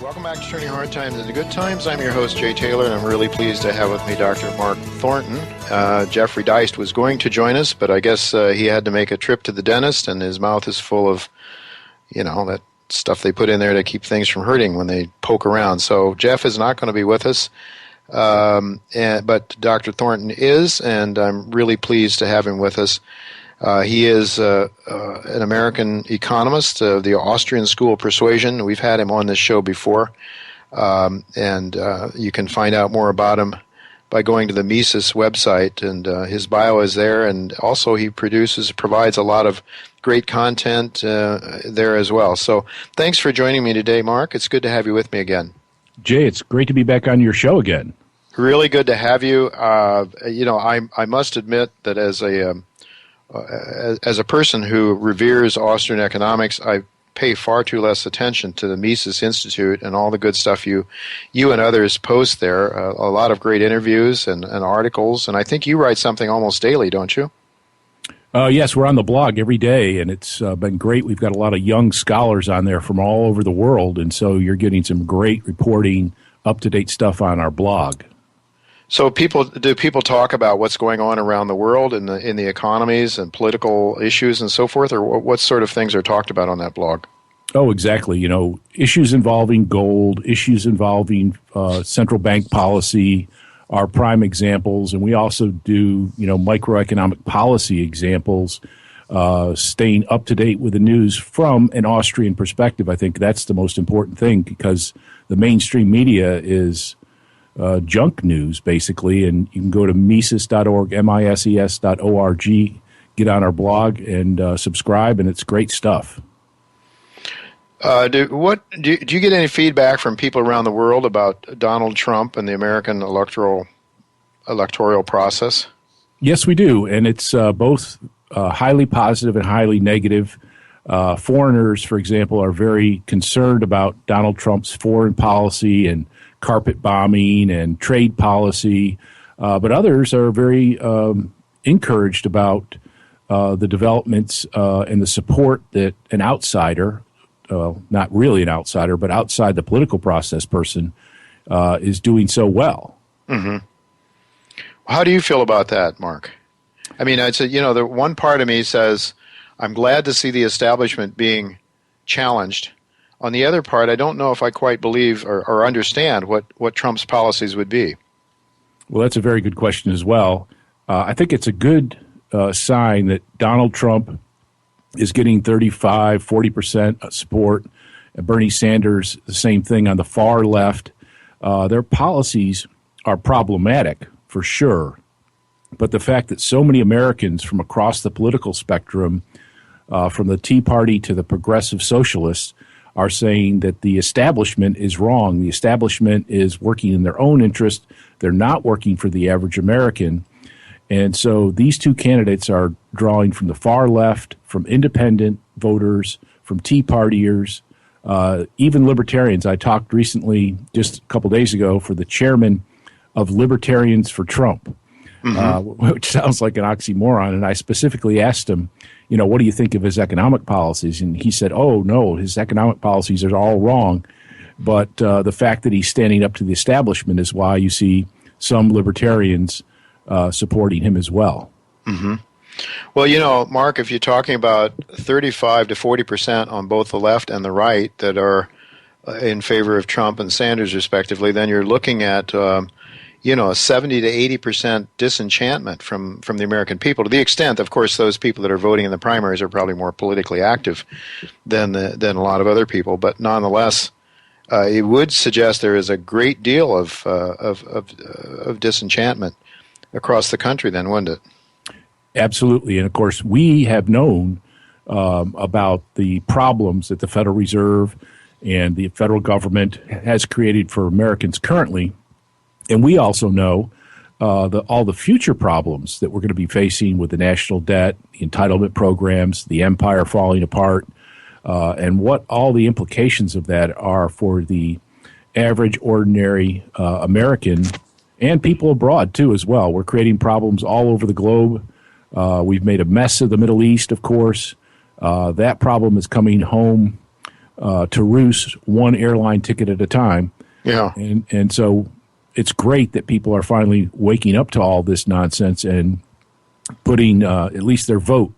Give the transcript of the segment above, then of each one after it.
Welcome back to Turning Hard Times into Good Times. I'm your host, Jay Taylor, and I'm really pleased to have with me Dr. Mark Thornton. Jeffrey Deist was going to join us, but I guess he had to make a trip to the dentist, and his mouth is full of, that stuff they put in there to keep things from hurting when they poke around. So Jeff is not going to be with us, but Dr. Thornton is, and I'm really pleased to have him with us. He is an American economist of the Austrian School of Persuasion. We've had him on this show before, and you can find out more about him by going to the Mises website, and his bio is there, and also he provides a lot of great content there as well. So thanks for joining me today, Mark. It's good to have you with me again. Jay, it's great to be back on your show again. Really good to have you. I must admit that as a person who reveres Austrian economics, I pay far too less attention to the Mises Institute and all the good stuff you and others post there. A lot of great interviews and articles, and I think you write something almost daily, don't you? Yes, we're on the blog every day, and it's been great. We've got a lot of young scholars on there from all over the world, and so you're getting some great reporting, up-to-date stuff on our blog. So do people talk about what's going on around the world in the economies and political issues and so forth, or what sort of things are talked about on that blog? Oh, exactly. Issues involving gold, issues involving central bank policy are prime examples, and we also do microeconomic policy examples, staying up to date with the news from an Austrian perspective. I think that's the most important thing, because the mainstream media is junk news, basically, and you can go to Mises.org, Mises.org, get on our blog and subscribe, and it's great stuff. Do you get any feedback from people around the world about Donald Trump and the American electoral process? Yes, we do, and it's both highly positive and highly negative. Foreigners, for example, are very concerned about Donald Trump's foreign policy and carpet bombing and trade policy, but others are very encouraged about the developments and the support that an outsider, not really an outsider, but outside the political process person, is doing so well. Mm-hmm. How do you feel about that, Mark? I mean, I'd say, the one part of me says, I'm glad to see the establishment being challenged. On the other part, I don't know if I quite believe or understand what Trump's policies would be. Well, that's a very good question as well. I think it's a good sign that Donald Trump is getting 35, 40% support. Bernie Sanders, the same thing on the far left. Their policies are problematic, for sure. But the fact that so many Americans from across the political spectrum, from the Tea Party to the progressive socialists, are saying that the establishment is wrong. The establishment is working in their own interest. They're not working for the average American. And so these two candidates are drawing from the far left, from independent voters, from Tea Partiers, even libertarians. I talked recently, just a couple days ago, for the chairman of Libertarians for Trump, which sounds like an oxymoron. And I specifically asked him, what do you think of his economic policies? And he said, oh, no, his economic policies are all wrong. But the fact that he's standing up to the establishment is why you see some libertarians supporting him as well. Mm-hmm. Well, Mark, if you're talking about 35 to 40% on both the left and the right that are in favor of Trump and Sanders, respectively, then you're looking at a 70 to 80% disenchantment from the American people, to the extent, of course, those people that are voting in the primaries are probably more politically active than a lot of other people. But nonetheless, it would suggest there is a great deal of disenchantment across the country then, wouldn't it? Absolutely. And, of course, we have known about the problems that the Federal Reserve and the federal government has created for Americans currently. And we also know all the future problems that we're going to be facing with the national debt, the entitlement programs, the empire falling apart, and what all the implications of that are for the average, ordinary American and people abroad, too, as well. We're creating problems all over the globe. We've made a mess of the Middle East, of course. That problem is coming home to roost one airline ticket at a time. Yeah. And so it's great that people are finally waking up to all this nonsense and putting at least their vote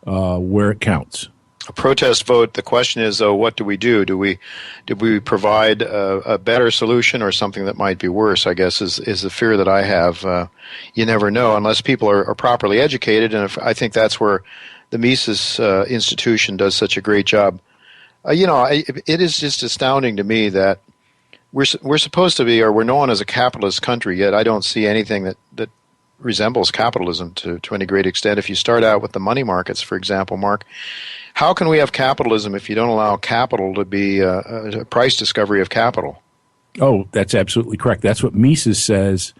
where it counts. A protest vote. The question is, though, what do we do? Do we provide a better solution or something that might be worse? I guess is the fear that I have. You never know unless people are properly educated, and I think that's where the Mises institution does such a great job. It is just astounding to me that we're supposed to be, or we're known as a capitalist country, yet I don't see anything that resembles capitalism to any great extent. If you start out with the money markets, for example, Mark, how can we have capitalism if you don't allow capital to be a price discovery of capital? Oh, that's absolutely correct. That's what Mises says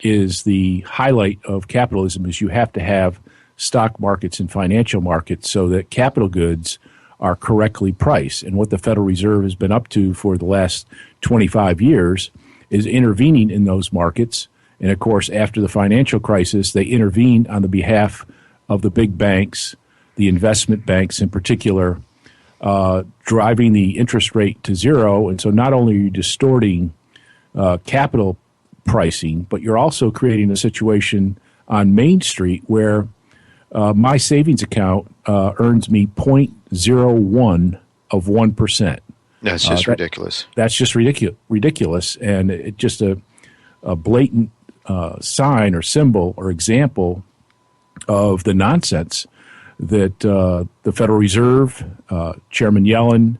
is the highlight of capitalism is you have to have stock markets and financial markets so that capital goods are correctly priced. And what the Federal Reserve has been up to for the last 25 years is intervening in those markets. And of course, after the financial crisis, they intervened on the behalf of the big banks, the investment banks in particular, driving the interest rate to zero. And so not only are you distorting capital pricing, but you're also creating a situation on Main Street where my savings account earns me 0.01 of 1%. That's just ridiculous. That's just ridiculous. And it's just a blatant sign or symbol or example of the nonsense that the Federal Reserve, Chairman Yellen,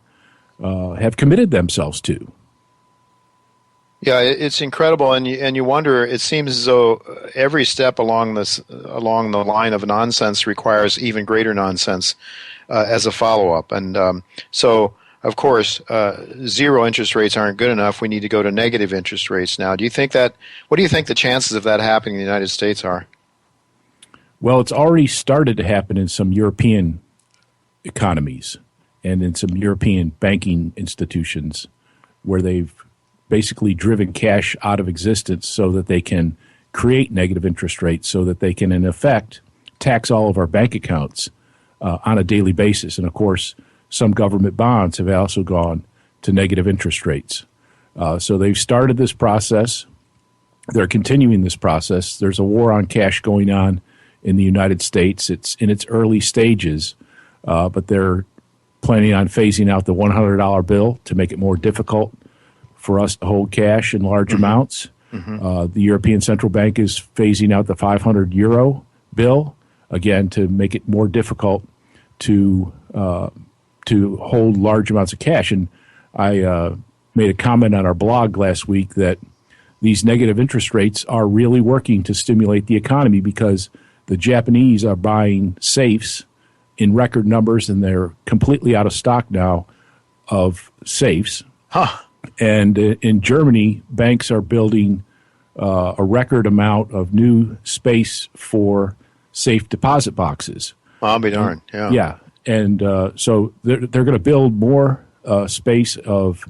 have committed themselves to. Yeah, it's incredible, and you wonder. It seems as though every step along the line of nonsense requires even greater nonsense as a follow-up. And so, of course, zero interest rates aren't good enough. We need to go to negative interest rates now. What do you think the chances of that happening in the United States are? Well, it's already started to happen in some European economies and in some European banking institutions where they've basically driven cash out of existence so that they can create negative interest rates so that they can, in effect, tax all of our bank accounts on a daily basis. And, of course, some government bonds have also gone to negative interest rates. So they've started this process. They're continuing this process. There's a war on cash going on in the United States. It's in its early stages, but they're planning on phasing out the $100 bill to make it more difficult for us to hold cash in large amounts. The European Central Bank is phasing out the 500 euro bill, again, to make it more difficult to hold large amounts of cash. And I made a comment on our blog last week that these negative interest rates are really working to stimulate the economy because the Japanese are buying safes in record numbers, and they're completely out of stock now of safes. And in Germany, banks are building a record amount of new space for safe deposit boxes. I'll be darned. Yeah. Yeah. And so they're going to build more space of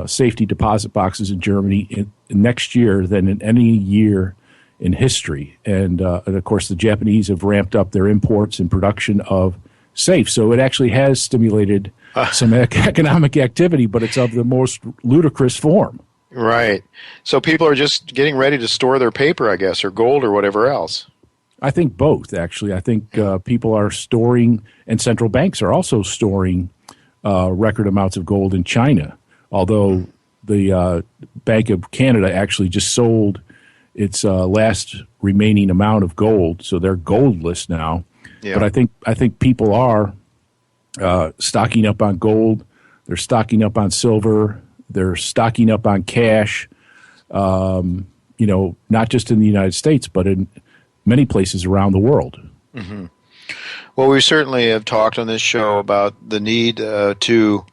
safety deposit boxes in Germany in next year than in any year in history. And of course, the Japanese have ramped up their imports and production of safes. So it actually has stimulated some economic activity, but it's of the most ludicrous form. Right. So people are just getting ready to store their paper, I guess, or gold or whatever else. I think both, actually. I think people are storing, and central banks are also storing record amounts of gold in China, although the Bank of Canada actually just sold its last remaining amount of gold, so they're goldless now. Yeah. But I think people are stocking up on gold. They're stocking up on silver. They're stocking up on cash. Not just in the United States, but in many places around the world. Mm-hmm. Well, we certainly have talked on this show about the need to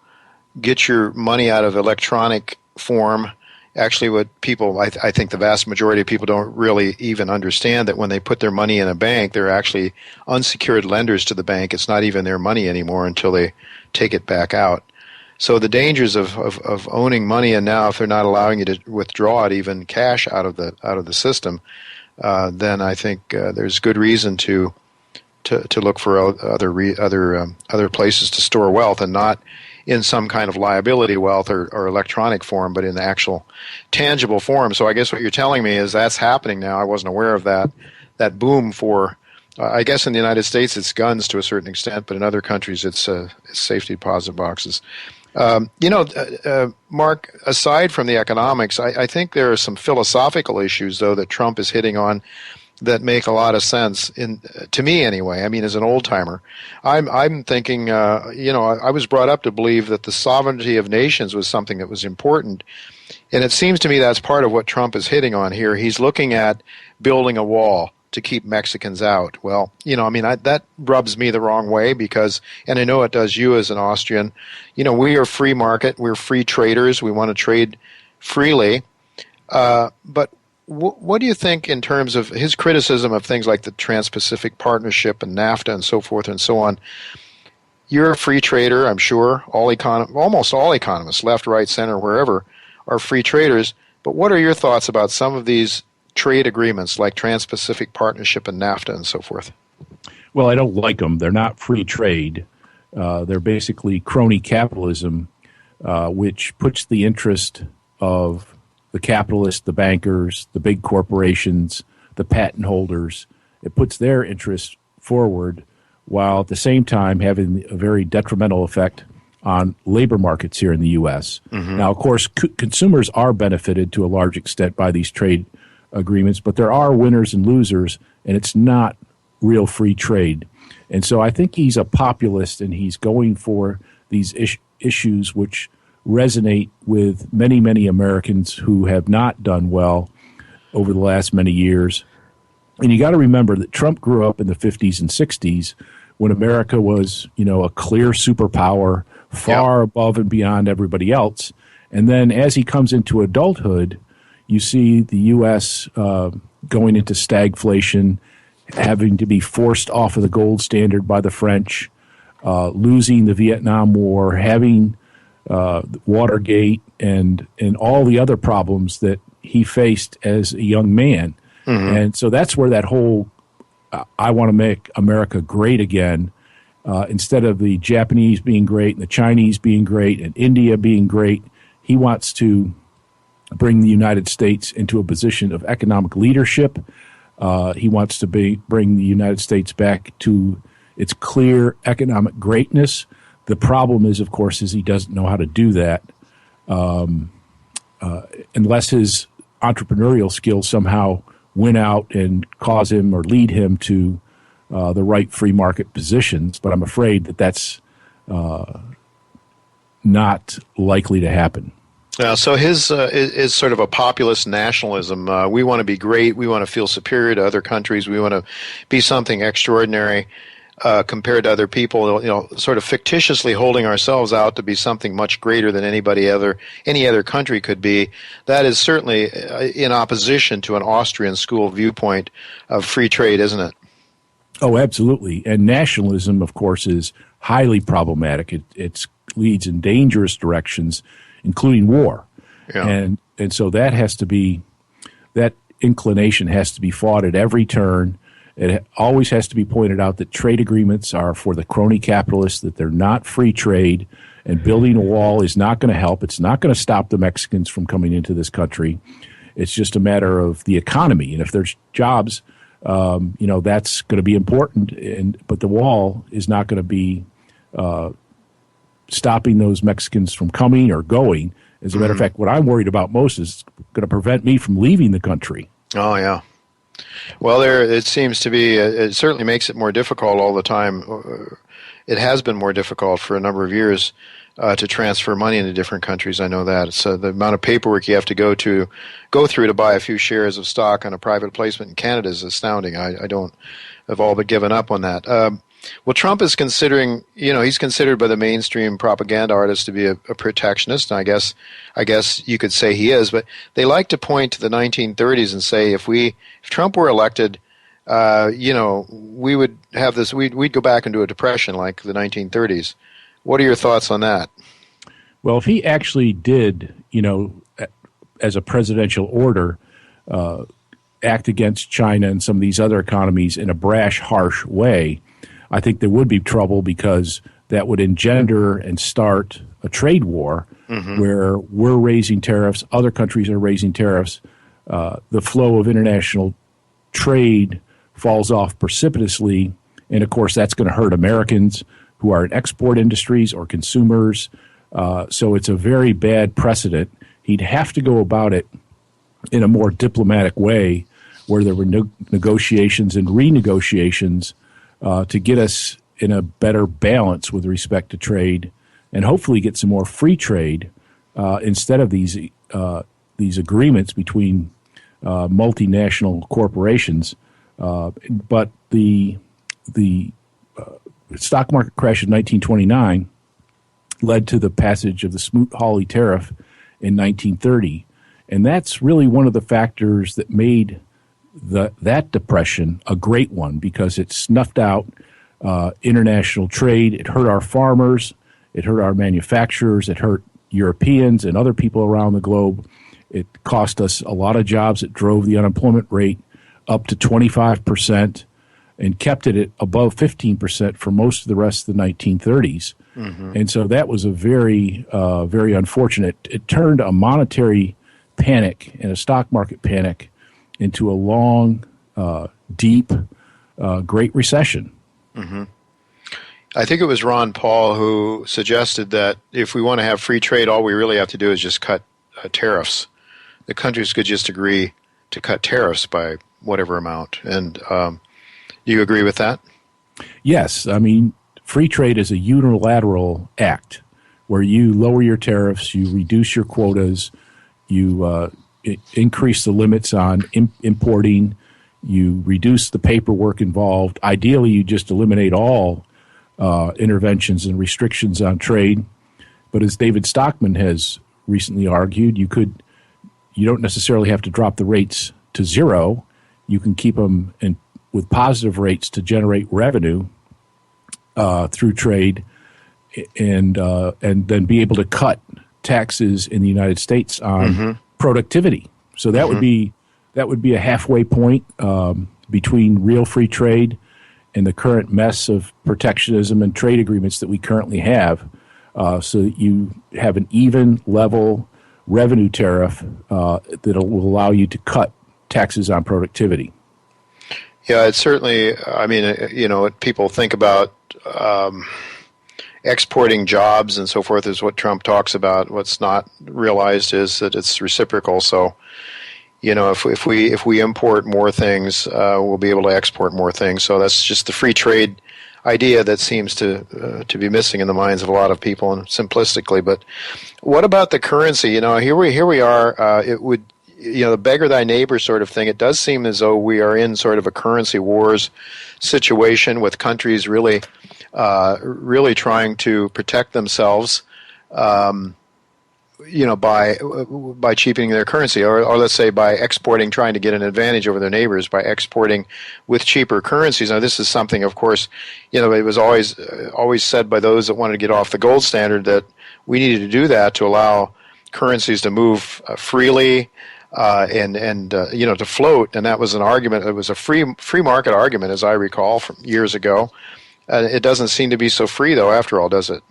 get your money out of electronic form. Actually, what people, I think the vast majority of people don't really even understand that when they put their money in a bank, they're actually unsecured lenders to the bank. It's not even their money anymore until they take it back out. So the dangers of owning money, and now if they're not allowing you to withdraw it, even cash out of the system, then I think there's good reason to look for other places to store wealth and not in some kind of liability wealth or electronic form, but in the actual tangible form. So I guess what you're telling me is that's happening now. I wasn't aware of that boom for, I guess in the United States it's guns to a certain extent, but in other countries it's safety deposit boxes. Mark, aside from the economics, I think there are some philosophical issues, though, that Trump is hitting on that make a lot of sense, to me anyway. I mean, as an old-timer. I'm thinking, I was brought up to believe that the sovereignty of nations was something that was important, and it seems to me that's part of what Trump is hitting on here. He's looking at building a wall to keep Mexicans out. Well, that rubs me the wrong way because, and I know it does you as an Austrian, we are free market, we're free traders, we want to trade freely. But what do you think in terms of his criticism of things like the Trans-Pacific Partnership and NAFTA and so forth and so on? You're a free trader, I'm sure. Almost all economists, left, right, center, wherever, are free traders. But what are your thoughts about some of these trade agreements like Trans-Pacific Partnership and NAFTA and so forth? Well, I don't like them. They're not free trade. They're basically crony capitalism, which puts the interest of the capitalists, the bankers, the big corporations, the patent holders. It puts their interest forward while at the same time having a very detrimental effect on labor markets here in the U.S. Mm-hmm. Now, of course, consumers are benefited to a large extent by these trade agreements, but there are winners and losers, and it's not real free trade. And so I think he's a populist, and he's going for these issues which resonate with many, many Americans who have not done well over the last many years. And you got to remember that Trump grew up in the 50s and 60s when America was, a clear superpower, far above and beyond everybody else. And then as he comes into adulthood, you see the U.S. Going into stagflation, having to be forced off of the gold standard by the French, losing the Vietnam War, having Watergate, and all the other problems that he faced as a young man. Mm-hmm. And so that's where that whole I want to make America great again, instead of the Japanese being great and the Chinese being great and India being great, he wants to bring the United States into a position of economic leadership. He wants to bring the United States back to its clear economic greatness. The problem is, of course, he doesn't know how to do that unless his entrepreneurial skills somehow win out and cause him or lead him to the right free market positions. But I'm afraid that that's not likely to happen. So his is sort of a populist nationalism. We want to be great. We want to feel superior to other countries. We want to be something extraordinary compared to other people. Sort of fictitiously holding ourselves out to be something much greater than any other country could be. That is certainly in opposition to an Austrian school viewpoint of free trade, isn't it? Oh, absolutely. And nationalism, of course, is highly problematic. It leads in dangerous directions, including war. Yeah. And so that inclination has to be fought at every turn. It always has to be pointed out that trade agreements are for the crony capitalists, that they're not free trade, and building a wall is not going to help. It's not going to stop the Mexicans from coming into this country. It's just a matter of the economy. And if there's jobs, that's going to be important. But the wall is not going to be stopping those Mexicans from coming or going. As a matter of fact, what I'm worried about most is going to prevent me from leaving the country. Oh, yeah. Well, it seems to be, it certainly makes it more difficult all the time. It has been more difficult for a number of years to transfer money into different countries. I know that. So the amount of paperwork you have to go through to buy a few shares of stock on a private placement in Canada is astounding. I've all but given up on that. Well, Trump is considering, he's considered by the mainstream propaganda artists to be a protectionist, and I guess you could say he is, but they like to point to the 1930s and say if Trump were elected, we would have this, we'd go back into a depression like the 1930s. What are your thoughts on that? Well, if he actually did, as a presidential order, act against China and some of these other economies in a brash, harsh way, I think there would be trouble because that would engender and start a trade war where we're raising tariffs, other countries are raising tariffs. The flow of international trade falls off precipitously, and of course that's going to hurt Americans who are in export industries or consumers. So it's a very bad precedent. He'd have to go about it in a more diplomatic way where there were negotiations and renegotiations to get us in a better balance with respect to trade and hopefully get some more free trade instead of these agreements between multinational corporations. But the stock market crash in 1929 led to the passage of the Smoot-Hawley tariff in 1930. And that's really one of the factors that made that depression a great one, because it snuffed out international trade. It hurt our farmers. It hurt our manufacturers. It hurt Europeans and other people around the globe. It cost us a lot of jobs. It drove the unemployment rate up to 25% and kept it at above 15% for most of the rest of the 1930s. And so that was a very, very unfortunate. It turned a monetary panic and a stock market panic into a long, deep, Great Recession. I think it was Ron Paul who suggested that if we want to have free trade, all we really have to do is just cut tariffs. The countries could just agree to cut tariffs by whatever amount. And do you agree with that? Yes. I mean, free trade is a unilateral act where you lower your tariffs, you reduce your quotas, you increase the limits on importing, you reduce the paperwork involved. Ideally, you just eliminate all interventions and restrictions on trade. But as David Stockman has recently argued, you don't necessarily have to drop the rates to zero. You can keep them with positive rates to generate revenue through trade, and then be able to cut taxes in the United States on productivity. So that would be a halfway point between real free trade and the current mess of protectionism and trade agreements that we currently have, so that you have an even level revenue tariff that will allow you to cut taxes on productivity. Yeah, it's certainly, I mean, people think about exporting jobs and so forth is what Trump talks about. What's not realized is that it's reciprocal. So, if we import more things, we'll be able to export more things. So that's just the free trade idea that seems to be missing in the minds of a lot of people, and simplistically. But what about the currency? Here we are. It would, the beggar thy neighbor sort of thing. It does seem as though we are in sort of a currency wars situation with countries really trying to protect themselves, by cheapening their currency, or let's say by exporting, trying to get an advantage over their neighbors by exporting with cheaper currencies. Now, this is something, of course, it was always said by those that wanted to get off the gold standard that we needed to do that to allow currencies to move freely and to float. And that was an argument. It was a free market argument, as I recall, from years ago. It doesn't seem to be so free, though, after all, does it?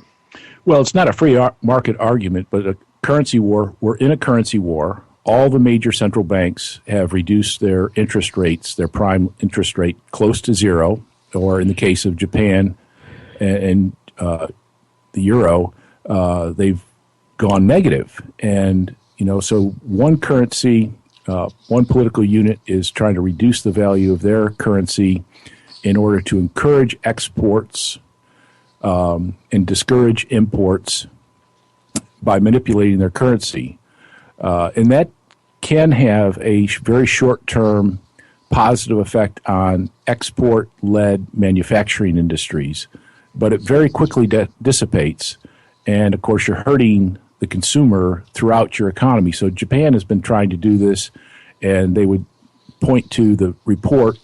Well, it's not a free market argument, but a currency war. We're in a currency war. All the major central banks have reduced their interest rates, their prime interest rate, close to zero, or in the case of Japan and the euro, they've gone negative. And, so one currency, one political unit is trying to reduce the value of their currency in order to encourage exports and discourage imports by manipulating their currency. And that can have a very short-term positive effect on export-led manufacturing industries, but it very quickly dissipates. And, of course, you're hurting the consumer throughout your economy. So Japan has been trying to do this, and they would point to the report,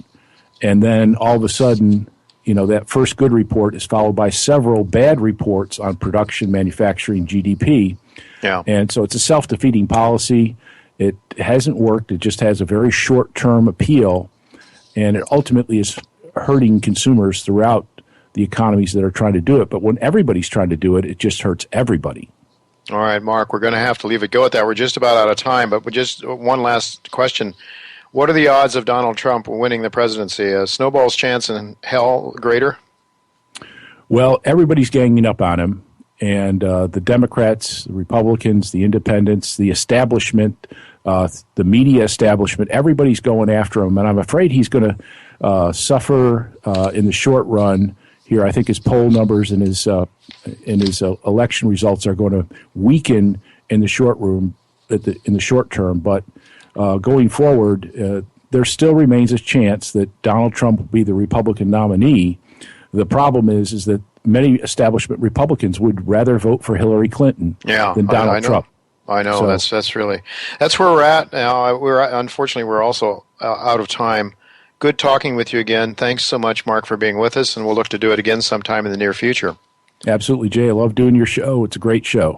and then all of a sudden, that first good report is followed by several bad reports on production, manufacturing, GDP. Yeah. And so it's a self-defeating policy. It hasn't worked. It just has a very short-term appeal, and it ultimately is hurting consumers throughout the economies that are trying to do it. But when everybody's trying to do it, it just hurts everybody. All right, Mark, we're going to have to leave it go at that. We're just about out of time, but just one last question. What are the odds of Donald Trump winning the presidency? A snowball's chance in hell greater? Well, everybody's ganging up on him, and the Democrats, the Republicans, the independents, the establishment, the media establishment, everybody's going after him, and I'm afraid he's going to suffer in the short run here. I think his poll numbers and his election results are going to weaken in the in the short term, but going forward, there still remains a chance that Donald Trump will be the Republican nominee. The problem is that many establishment Republicans would rather vote for Hillary Clinton than Donald Trump. I know. So, that's where we're at now. Unfortunately, we're also out of time. Good talking with you again. Thanks so much, Mark, for being with us, and we'll look to do it again sometime in the near future. Absolutely, Jay. I love doing your show. It's a great show.